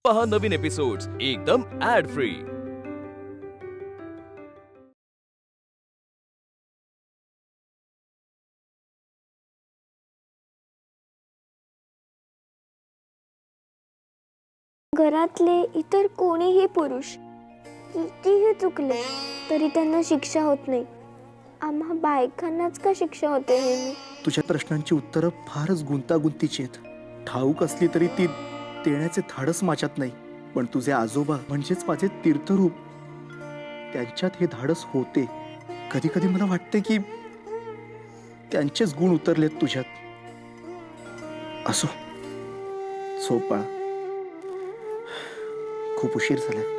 पहा नवीन एपिसोड्स एकदम add free. घरातले इतर कोणीही पुरुष कितीही चुकले तरी त्यांना शिक्षा होत नाही, आम्हा बायकांनाच का शिक्षा होते? तुझ्या प्रश्नांची उत्तरं फारच गुंतागुंतीची आहेत, ठाऊक असली तरी ती देण्याचे धाडस माझ्यात नाही। पण तुझे आजोबा म्हणजेच माझे तीर्थरूप, त्यांच्यात हे धाडस होते। कधी कधी मला वाटते की त्यांचेच गुण उतरलेत तुझ्यात। असो, झोप बाळा, खूप उशीर झाला।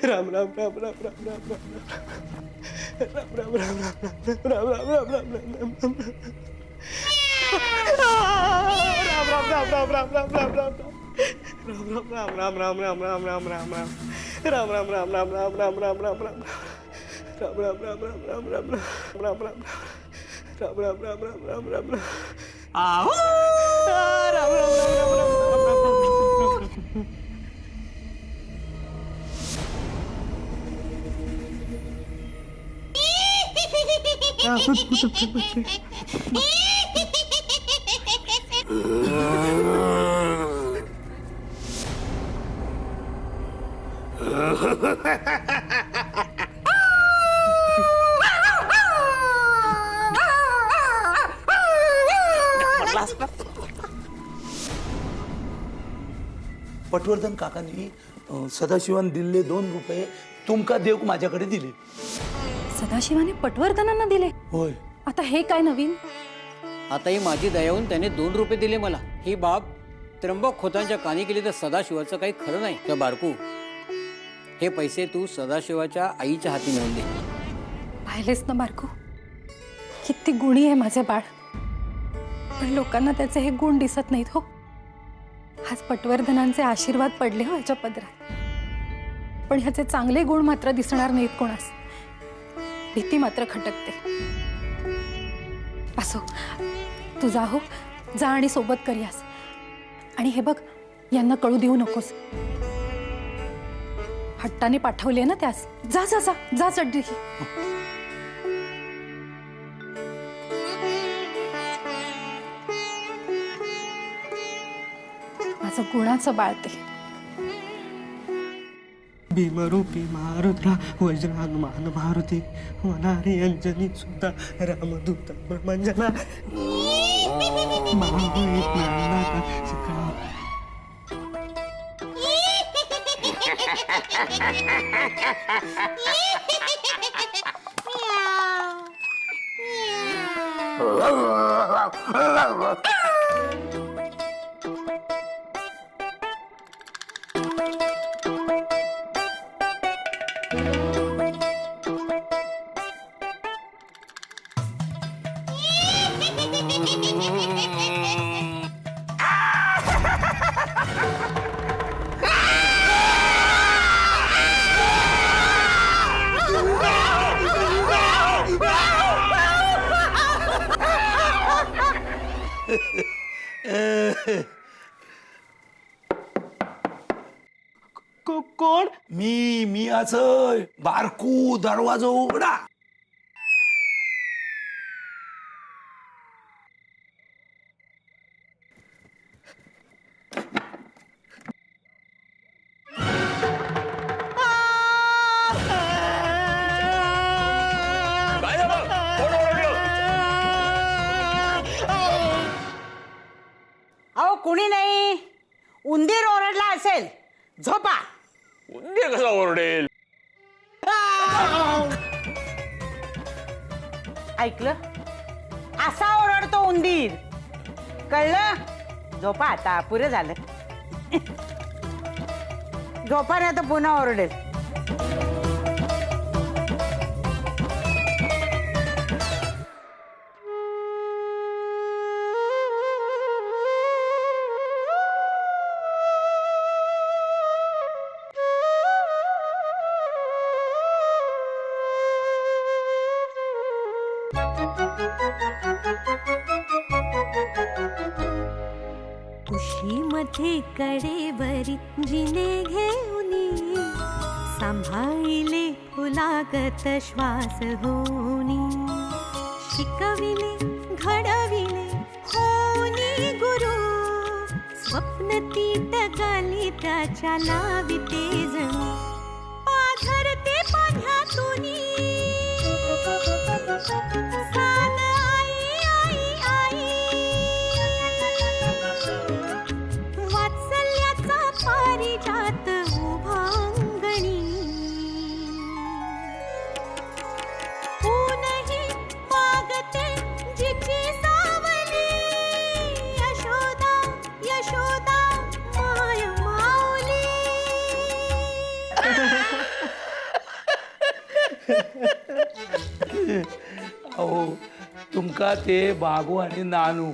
राम राम राम राम राम राम राम राम राम राम राम राम राम पटवर्धन काकांनी सदाशिवान दिले 2 रुपये तुमका देव माझ्याकडे दिले। सदाशिवाने पटवर्धनांना दिले? होय। आता हे काय नवीन? आता ही माझी दयावून त्याने 2 रुपये दिले मला। ही बाब त्र्यंबक खोतांच्या कानी केली तर सदाशिवाचं काही खरं नाही। तर बारकू, हे पैसे तू सदाशिवाच्या आईच्या हाती नेऊन दे। पाहिलेस ना बारकू, किती गुणी आहे माझे बाळ, पण लोकांना त्याचे हे गुण दिसत नाहीत हो। आज पटवर्धनांचे आशीर्वाद पडले हो याच्या पदरात, पण ह्याचे चांगले गुण मात्र दिसणार नाहीत कोणास। भीती मात्र खटकते। असो, तू जा हो, जा आणि सोबत करूयास। आणि हे बघ, यांना कळू देऊ नकोस। हट्टाने पाठवले ना त्यास, जा जा जा जा चड्डी। माझं गुणाचं बाळते। भीमरूपी मारुद्रा वज्रहनुमान मारुती वनारी अंजनी सुद्धा रामदूत मंजना कोण? मी असं बारकू, दरवाजा उघडा। अहो कुणी नाही, उंदीर ओरडला असेल, झोपा। उंदीर कसा ओरडेल? ऐकलं? असा ओरडतो उंदीर, कळलं? झोपा आता, पुरे झालं। झोपा नाही तर पुन्हा ओरडेल। उशीमध्ये कडेवरी जिने घेऊनी सांभाळिले फुलागत श्वास होनी शिकविले घडविले होनी गुरु स्वप्न तीत गाली त्याच्या लाविते जणू पाझरते पाण्यातूनी साद आई आई आई वात्सल्याचा पारिजात उभा अंगणी ऊनही मागते जिची सावली यशोदा यशोदा माय माऊली. अहो तुमका ते बागू आणि नानू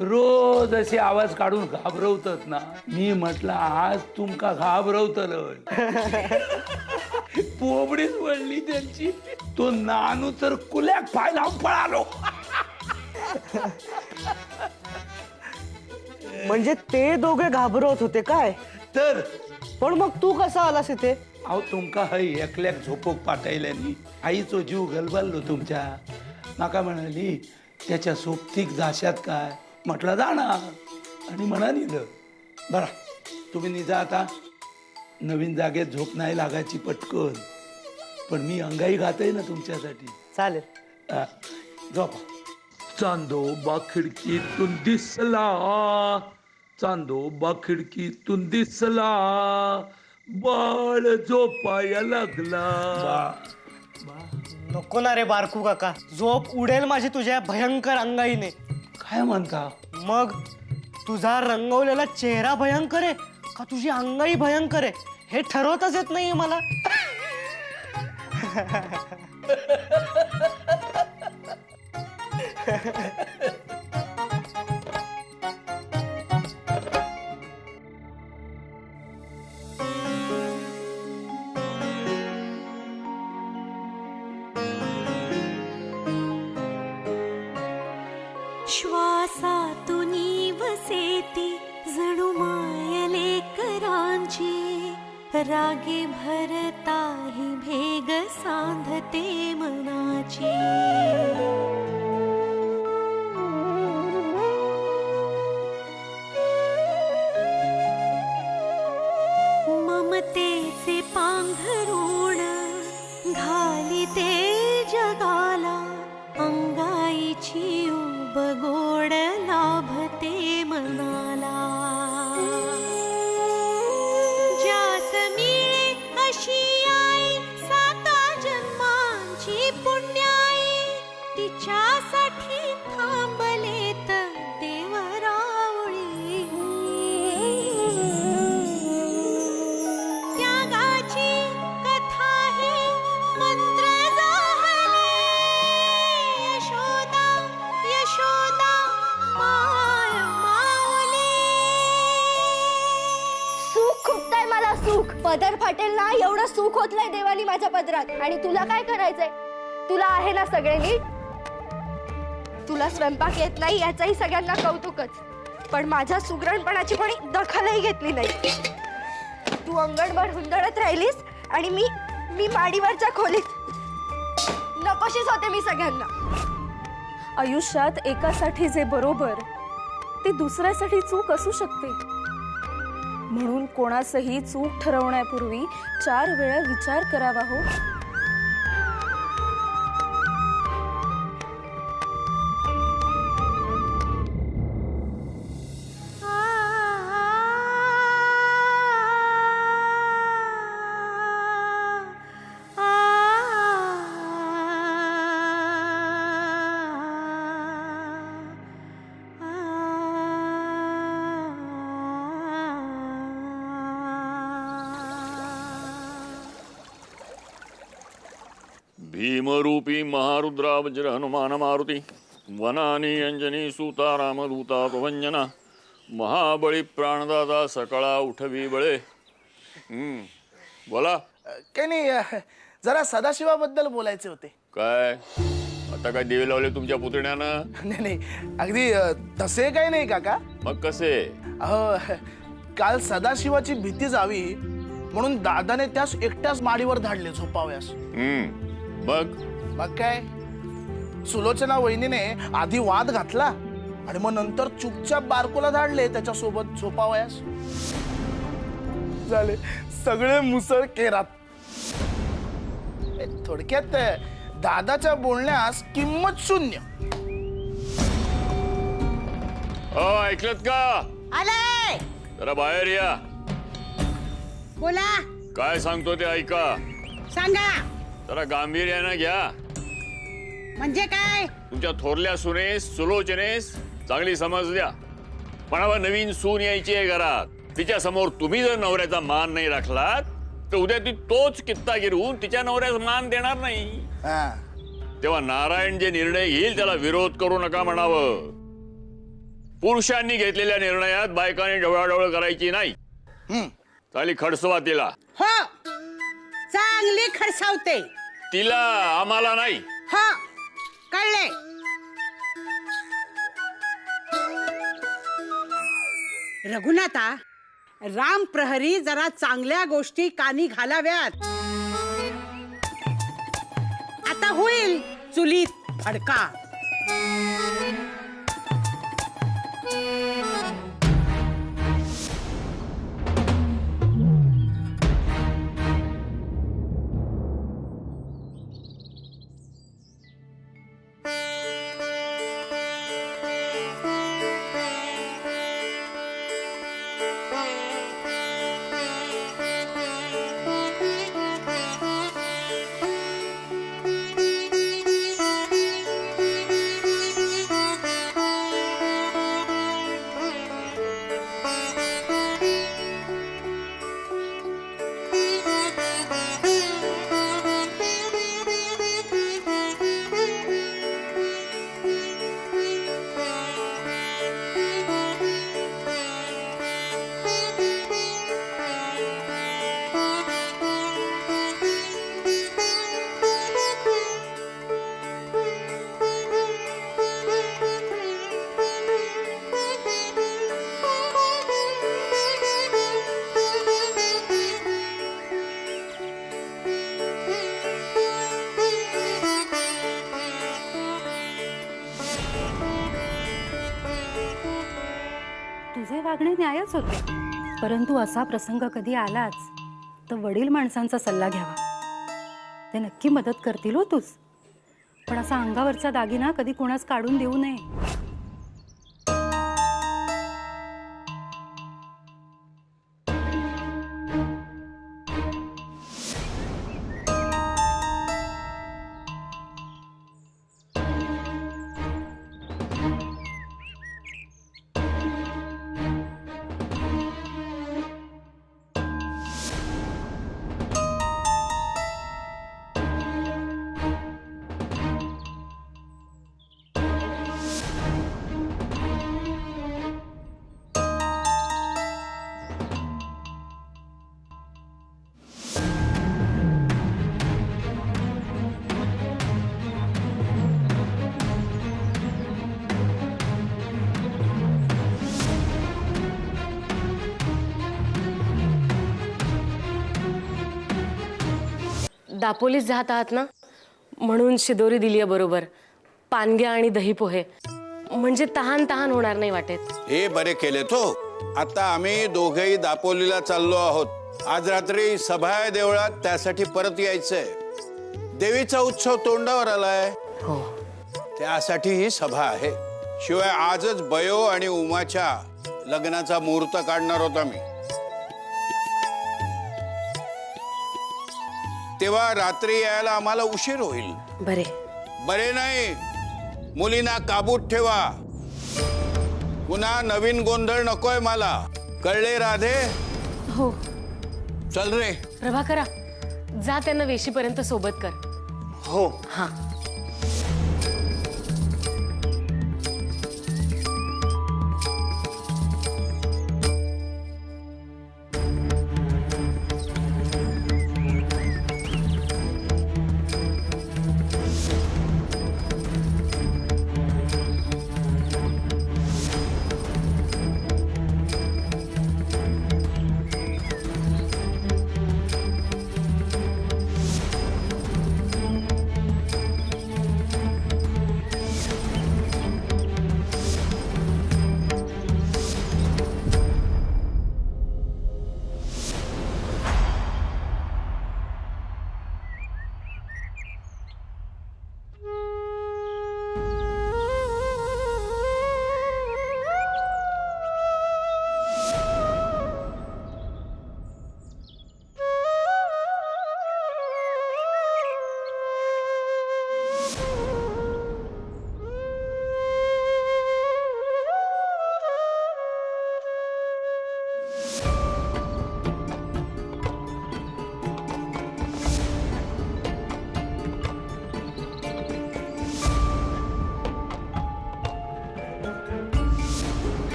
रोज असे आवाज काढून घाबरवतात ना, मी म्हटलं आज तुमका घाबरवतलं. पोबडीच वळली त्यांची. तो नानू तर कुल्याक पाय लावून पळालो. म्हणजे ते दोघे घाबरवत होते काय? तर पण मग तू कसा आलास इथे? अहो तुमका हय एकल्याक झोपोक पाठयल्यानी आईचो जीव गलबललो तुमच्या. नाका म्हणाली त्याच्या सोबतीक जाशात काय, म्हटलं जाणार आणि म्हणा निलं. बरा तुम्ही निजा आता, नवीन जागेत झोप नाही लागायची पटकन, पण मी अंगाई घातय ना तुमच्यासाठी. चालेल. झोपा. चांदोबा खिडकीतून दिसला, चांदोबा खिडकीतून दिसला, बाळ झोपाया लागला. नको ना रे बारकू काका, झोप उडेल माझी तुझ्या भयंकर अंगाईने. काय म्हणता? मग तुझा रंगवलेला चेहरा भयंकर आहे का तुझी अंगाई भयंकर आहे हे ठरवताच येत नाही मला. श्वासातूनी वसेती जणू मायले करांची रागे भरताही भेग सांधते मनाची. ममतेचे पांघरुण घालिते जगाला अंगाईची बगोड लाभते मनाला. ज्यास मिळे अशी आई साता जन्मांची पुण्याई तिच्यासाठी थांबलेत देवरावळी. त्यागाची कथा ही मंत्र जाहले यशोदा यशोदा माय माऊली. सुख खुपताय मला सुख. पदर फाटेल ना एवढं सुख होतलंय देवानी माझ्या पदरात. आणि तुला काय करायचंय? तुला आहे ना सगळे नीट. तुला स्वयंपाक येत नाही याचंही सगळ्यांना कौतुकच, पण माझ्या सुगरणपणाची कोणी दखलही घेतली नाही. तू अंगणभर हुंदडत राहिलीस आणि मी माडीवरच्या खोलीत नकोशीच होते मी सगळ्यांना. आयुष्यात एकासाठी जे बरोबर ते दुसऱ्यासाठी चूक असू शकते, म्हणून कोणासही चूक ठरवण्यापूर्वी 4 वेळा विचार करावा हो. भीमरूपी महारुद्रा वज्र हनुमान मारुती वनानी अंजनी सूता रामदूता प्रभंजना महाबळी प्राणदाता सकळा उठवी बळे. बोला. काही नाही, जरा सदाशिवाबद्दल बोलायचे होते. काय? आता काय दिवे लावले तुमच्या पुतण्यानं? नाही नाही, अगदी तसे काही नाही काका. मग कसे? अहो, काल सदाशिवाची भीती जावी म्हणून दादाने त्यास एकट्याच माडीवर धाडले झोपाव्यास. मग काय, सुलोचना वहिनीने आधी वाद घातला आणि मग नंतर चुपचाप बारकोला धाडले त्याच्यासोबत झोपावयास. झाले सगळे मुसळ केरात. थोडक्यात दादाच्या बोलण्यास किंमत शून्य. ऐकलत का? आले. जरा बाहेर या. बोला. काय सांगतो ते ऐका. सांगा. जरा गांभीर्यानं घ्या. म्हणजे काय? तुमच्या थोरल्या सुनेस सुलोचनेस चांगली समज द्या. पण हवा नवीन सून यायची आहे घरात. तिच्या समोर तुम्ही जर नवऱ्याचा मान नाही राखलात तर उद्या ती तोच कित्ता गिरवून तिच्या नवऱ्याचा मान देणार नाही. तेव्हा नारायण जे निर्णय घेईल त्याला विरोध करू नका म्हणावं. पुरुषांनी घेतलेल्या निर्णयात बायकांनी ढवळाढवळ करायची नाही. चाली खडसवा तिला. हो, चांगली खडसावते तिला, आम्हाला नाही. हो, कळले. रघुनाथा, राम प्रहरी जरा चांगल्या गोष्टी कानी घालाव्यात. आता होईल चुलीत फडका. तुझे वागणे न्यायच होते, परंतु असा प्रसंग कधी आलाच तर वडील माणसांचा सल्ला घ्यावा. ते नक्की मदत करतील हो तूच. पण असा अंगावरचा दागिना कधी कोणास काढून देऊ नये. दापोलीस जात आहात ना, म्हणून शिदोरी दिली बरोबर. पानग्या आणि दही पोहे, म्हणजे तहान तहान होणार नाही वाटेत. हे बरे केले तो. आता आम्ही दोघेही दापोलीला चाललो आहोत. आज रात्री सभा आहे देवळात, त्यासाठी परत यायचंय. देवीचा उत्सव तोंडावर आलाय. हो, त्यासाठी ही सभा आहे. शिवाय आजच बयो आणि उमाच्या लग्नाचा मुहूर्त काढणार होता मी. तेव्हा रात्री यायला आम्हाला उशीर होईल. बरे बरे नाही, मुलींना काबूत ठेवा. पुन्हा नवीन गोंधळ नकोय मला. कळले राधे? हो. चल रे प्रभाकरा, जा त्यांना वेशीपर्यंत सोबत कर. हो. हा.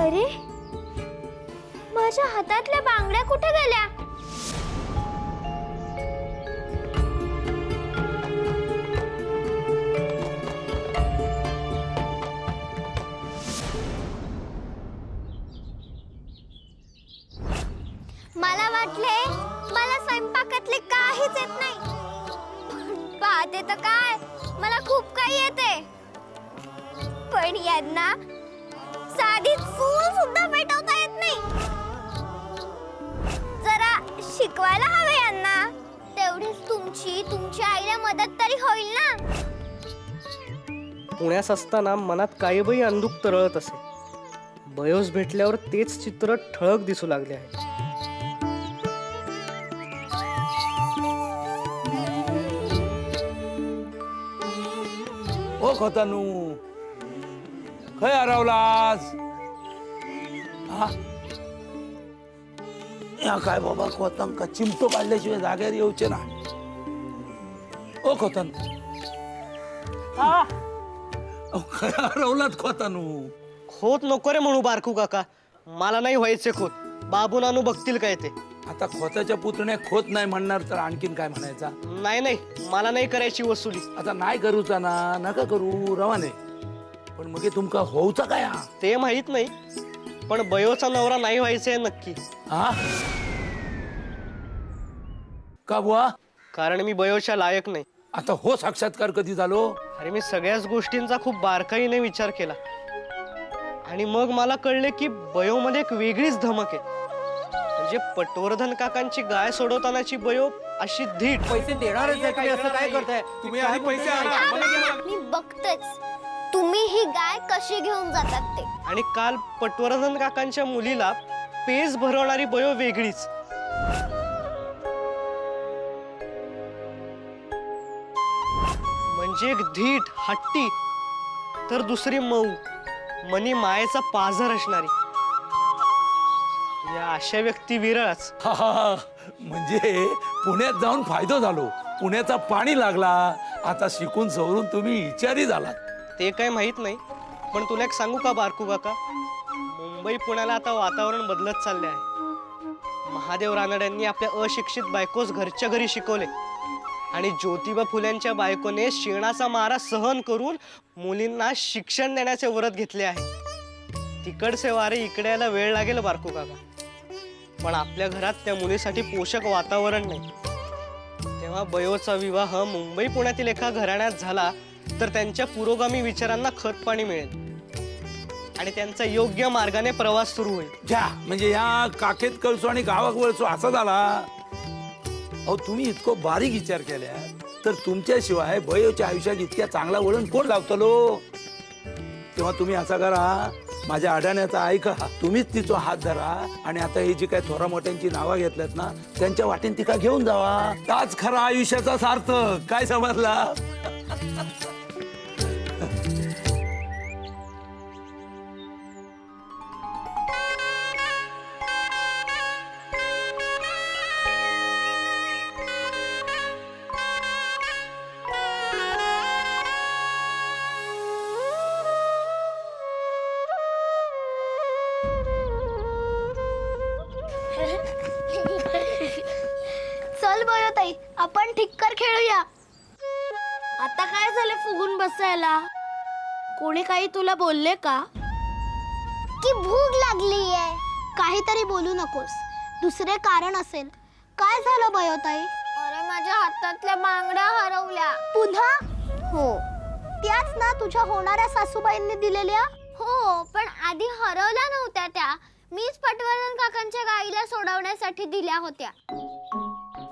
अरे माझ्या हातातल्या बांगड्या कुठे गेल्या? मला वाटले मला स्वयंपाकातले काहीच येत नाही. पाहते तर काय मला खूप काही येते, पण यांना साधी चूल सुद्धा पेटवता येत नाही. जरा शिकवायला हवे यांना. तेवढीच तुमच्या आईला मदत तरी होईल ना. पुण्यास असताना मनात काही बाई अंधुक तरळत असे. बयोस भेटल्यावर तेच चित्र ठळक दिसू लागले आहे. ओ खोतानू, खय हरवलास? या काय बाबा, खोतांका चिमटो काढल्याशिवाय जाग्यावर येऊचे ना. ओ खोतानू, खय हरवलात खोतानू? खोत नको रे म्हणू बारकू काका, मला नाही व्हायचे खोत. बाबू नानू बघतील काय ते. आता खोताच्या पुतण्या खोत नाही म्हणणार तर आणखीन काय म्हणायचा? नाही, मला नाही करायची वसुली. आता नाही करूचा ना, नका करू, रवाने. पण मग तुमका होऊचा काय? ते माहित नाही, पण बयोचा नवरा नाही व्हायचंय नक्की. का बुवा? कारण मी बयोच्या लायक नाही. आता हो साक्षात्कार कधी झालो? अरे मी सगळ्याच गोष्टींचा खूप बारकाईने विचार केला आणि मग मला कळले की बयोमध्ये एक वेगळीच धमक आहे. म्हणजे पटवर्धन काकांची गाय सोडवतानाची बयो अशी धीट. पैसे देणारच आहे तुम्ही, असं काय करताय तुम्ही? आधी पैसे आणा. मी बघतेच तुम्ही ही गाय कशी घेऊन जातात ते. आणि काल पटवर्धन काकांच्या मुलीला पेज भरवणारी बयो वेगळीच. म्हणजे एक धीट हट्टी तर दुसरी मऊ मनी मायेचा पाझर असणारी. या अशा व्यक्ती विरळच. म्हणजे पुण्यात जाऊन फायदा झालो, पुण्याचा पाणी लागला. आता शिकून सवरून तुम्ही विचारी झालात. ते काय माहित नाही, पण तुला एक सांगू का बारकू काका, मुंबई पुण्याला आता वातावरण बदलत चालले आहे. महादेव रानड्यांनी आपल्या अशिक्षित बायकोस घरच्या घरी शिकवले आणि ज्योतिबा फुल्यांच्या बायकोने शेणाचा मारा सहन करून मुलींना शिक्षण देण्याचे व्रत घेतले आहे. तिकडचे वारे इकडे यायला वेळ लागेल बारकू काका, पण आपल्या घरात त्या मुलीसाठी पोषक वातावरण नाही. तेव्हा बयोचा विवाह मुंबई पुण्यातील एका घराण्यात झाला तर त्यांच्या पुरोगामी विचारांना खत पाणी मिळेल आणि त्यांचा योग्य मार्गाने प्रवास सुरू होईल. ज्या म्हणजे या काकेत कळसो आणि गावाक वळसो असा झाला. अहो तुम्ही इतकं बारीक विचार केल्या तर तुमच्याशिवाय बयोच्या आयुष्यात इतक्या चांगला वळण कोण लावतलो? तेव्हा तुम्ही असा करा, माझ्या अडाण्याचा ऐका, तुम्हीच तिचा हात धरा आणि आता ही जी काय थोरा मोठ्यांची नावं घेतल्यात ना त्यांच्या वाटेन तिका घेऊन जावा. त्याच खरा आयुष्याचा सार्थक. काय समजला? चल बयोताई, आपण ठिक्कर खेळूया. आता काय झाले फुगून बसायला? कोणी काही तुला बोलले का? की भूक लागलीये? काहीतरी बोलू नकोस, दुसरे कारण असेल. काय झालं बयोताई? अरे माझ्या हातातल्या बांगड्या हरवल्या. पुन्हा? हो. त्याच ना तुझ्या होणाऱ्या सासूबाईंनी दिलेल्या? हो, पण आधी हरवल्या नव्हत्या त्या. मीच पटवर्धन काकांच्या गाईला सोडवण्यासाठी दिल्या होत्या.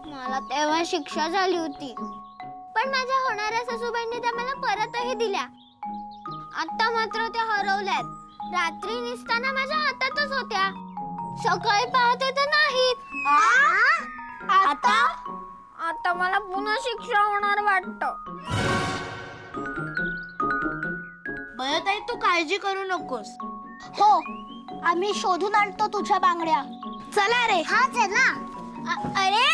मला तेव्हा शिक्षा झाली होती, पण माझ्या होणाऱ्या सासूबाईंनी त्या मला परतही दिल्या. आता मात्र त्या हरवल्यात. रात्री निसताना माझ्या हातातच होत्या. सकाळी पाहते तर नाहीत. आता मला पुन्हा शिक्षा होणार वाटतं. बयोताई तू काळजी करू नकोस. हो, आम्ही शोधून आणतो तुझ्या बांगड्या. चला रे. हा चला. अरे